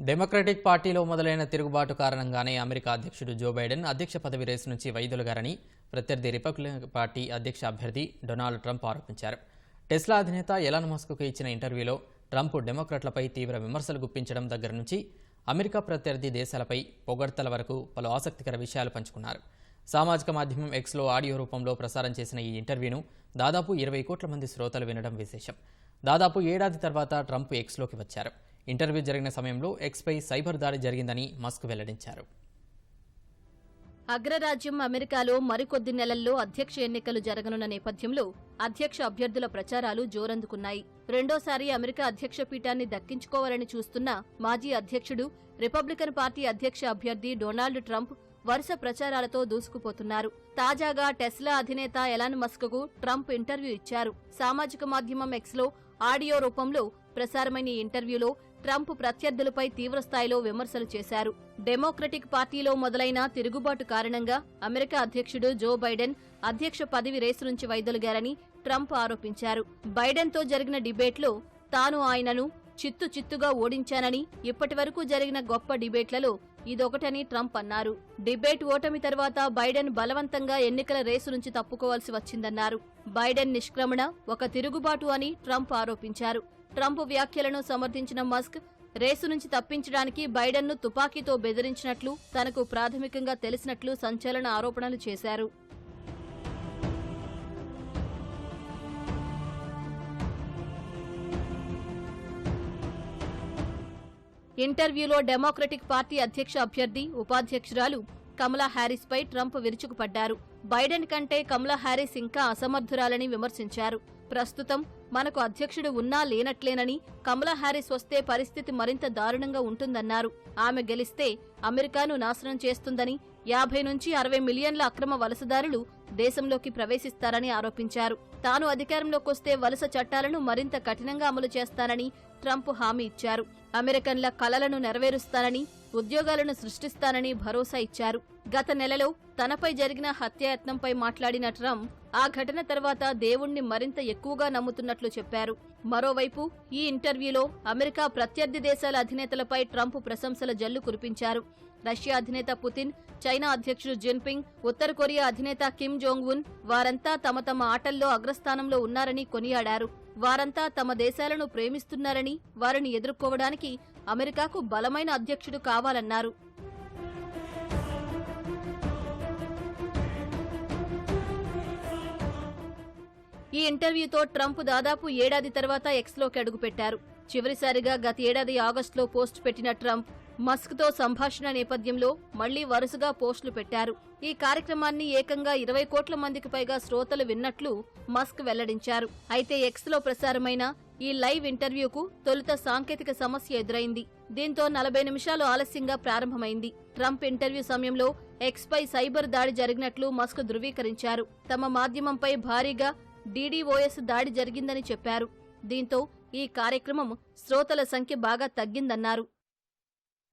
Democratic పార్టీలో మొదలైన తిరుగుబాటు కారణంగానే అమెరికా అధ్యక్షుడు జో బైడెన్ అధ్యక్ష పదవి రేసు నుంచి వైదొలగారని ప్రత్యర్థి రిపబ్లికన్ పార్టీ అధ్యక్ష అభ్యర్థి డొనాల్డ్ ట్రంప్ ఆరోపించారు. టెస్లా అధినేత ఎలాన్ మస్క్కు ఇచ్చిన ఇంటర్వ్యూలో ట్రంప్ డెమోక్రాట్లపై తీవ్ర విమర్శలు గుప్పించడం దగ్గర నుంచి అమెరికా ప్రత్యర్థి దేశాలపై పొగడ్తల వరకు పలు ఆసక్తికర విషయాలు పంచుకున్నారు. సామాజిక మాధ్యమం ఎక్స్లో ఆడియో రూపంలో ప్రసారం చేసిన ఈ ఇంటర్వ్యూను దాదాపు 20 కోట్ల మంది శ్రోతలు వినడం విశేషం. దాదాపు ఏడాది తర్వాత ట్రంప్ ఎక్స్లోకి వచ్చారు. ఇంటర్వ్యూ జరిగిన సమయంలో ఎక్స్పై సైబర్ దాడి జరిగిందని మస్క్ వెల్లడించారు. అగ్రరాజ్యం అమెరికాలో మరికొద్ది నెలల్లో అధ్యక్ష ఎన్నికలు జరగనున్న నేపథ్యంలో అధ్యక్ష అభ్యర్థుల ప్రచారాలు జోరందుకున్నాయి. రెండోసారి అమెరికా అధ్యక్ష పీఠాన్ని దక్కించుకోవాలని చూస్తున్న మాజీ అధ్యక్షుడు రిపబ్లికన్ పార్టీ అధ్యక్ష అభ్యర్థి డొనాల్డ్ ట్రంప్ వరుస ప్రచారాలతో దూసుకుపోతున్నారు. తాజాగా టెస్లా అధినేత ఎలాన్ మస్క్కు ట్రంప్ ఇంటర్వ్యూ ఇచ్చారు. సామాజిక మాధ్యమం ఎక్స్లో ఆడియో రూపంలో ప్రసారమైన ఈ ఇంటర్వ్యూలో ట్రంప్ ప్రత్యర్థులపై తీవ్రస్థాయిలో విమర్శలు చేశారు. డెమోక్రటిక్ పార్టీలో మొదలైన తిరుగుబాటు కారణంగా అమెరికా అధ్యక్షుడు జో బైడెన్ అధ్యక్ష పదవి రేసు నుంచి వైదొలిగారని ట్రంప్ ఆరోపించారు. బైడెన్తో జరిగిన డిబేట్లో తాను ఆయనను చిత్తుగా ఓడించానని, ఇప్పటివరకు జరిగిన గొప్ప డిబేట్లలో ఇదొకటని ట్రంప్ అన్నారు. డిబేట్ ఓటమి తర్వాత బైడెన్ బలవంతంగా ఎన్నికల రేసు నుంచి తప్పుకోవాల్సి వచ్చిందన్నారు. బైడెన్ నిష్క్రమణ ఒక తిరుగుబాటు అని ట్రంప్ ఆరోపించారు. ట్రంప్ వ్యాఖ్యలను సమర్థించిన మస్క్ రేసు నుంచి తప్పించడానికి బైడెన్ను తుపాకీతో బెదిరించినట్లు తనకు ప్రాథమికంగా తెలిసినట్లు సంచలన ఆరోపణలు చేశారు. ఇంటర్వ్యూలో డెమోక్రటిక్ పార్టీ అధ్యక్ష అభ్యర్థి ఉపాధ్యక్షురాలు కమలా హ్యారిస్పై ట్రంప్ విరుచుకుపడ్డారు. బైడెన్ కంటే కమలా హ్యారిస్ ఇంకా అసమర్థురాలని విమర్శించారు. ప్రస్తుతం మనకు అధ్యక్షుడు ఉన్నా లేనట్లేనని, కమలా హ్యారిస్ వస్తే పరిస్థితి మరింత దారుణంగా ఉంటుందన్నారు. ఆమె గెలిస్తే అమెరికాను నాశనం చేస్తుందని, 50 నుంచి 60 మిలియన్ల అక్రమ వలసదారులు దేశంలోకి ప్రవేశిస్తారని ఆరోపించారు. తాను అధికారంలోకొస్తే వలస చట్టాలను మరింత కఠినంగా అమలు చేస్తానని ట్రంప్ హామీ ఇచ్చారు. అమెరికన్ల కలలను నెరవేరుస్తానని, ఉద్యోగాలను సృష్టిస్తానని భరోసా ఇచ్చారు. గత నెలలో తనపై జరిగిన హత్యాయత్నంపై మాట్లాడిన ట్రంప్ ఆ ఘటన తర్వాత దేవుణ్ణి మరింత ఎక్కువగా నమ్ముతున్నట్లు చెప్పారు. మరోవైపు ఈ ఇంటర్వ్యూలో అమెరికా ప్రత్యర్థి దేశాల అధినేతలపై ట్రంప్ ప్రశంసల జల్లు కురిపించారు. రష్యా అధినేత పుతిన్, చైనా అధ్యక్షుడు జిన్పింగ్, ఉత్తర కొరియా అధినేత కిమ్ జోంగ్ ఉన్ వారంతా తమ ఆటల్లో అగ్రస్థానంలో ఉన్నారని కొనియాడారు. వారంతా తమ దేశాలను ప్రేమిస్తున్నారని, వారిని ఎదుర్కోవడానికి అమెరికాకు బలమైన అధ్యక్షుడు కావాలన్నారు. ఈ ఇంటర్వ్యూతో ట్రంప్ దాదాపు ఏడాది తర్వాత ఎక్స్లోకి అడుగుపెట్టారు. చివరిసారిగా గత ఏడాది ఆగస్టులో పోస్టు పెట్టిన ట్రంప్ మస్క్తో సంభాషణ నేపథ్యంలో మళ్లీ వరుసగా పోస్టులు పెట్టారు. ఈ కార్యక్రమాన్ని ఏకంగా 20 కోట్ల మందికి పైగా శ్రోతలు విన్నట్లు మస్క్ వెల్లడించారు. అయితే ఎక్స్లో ప్రసారమైన ఈ లైవ్ ఇంటర్వ్యూకు తొలుత సాంకేతిక సమస్య ఎదురైంది. దీంతో 40 నిమిషాలు ఆలస్యంగా ప్రారంభమైంది. ట్రంప్ ఇంటర్వ్యూ సమయంలో ఎక్స్పై సైబర్ దాడి జరిగినట్లు మస్క్ ధృవీకరించారు. తమ మాధ్యమంపై భారీగా DDoS దాడి జరిగిందని చెప్పారు. దీంతో ఈ కార్యక్రమం శ్రోతల సంఖ్య బాగా తగ్గిందన్నారు.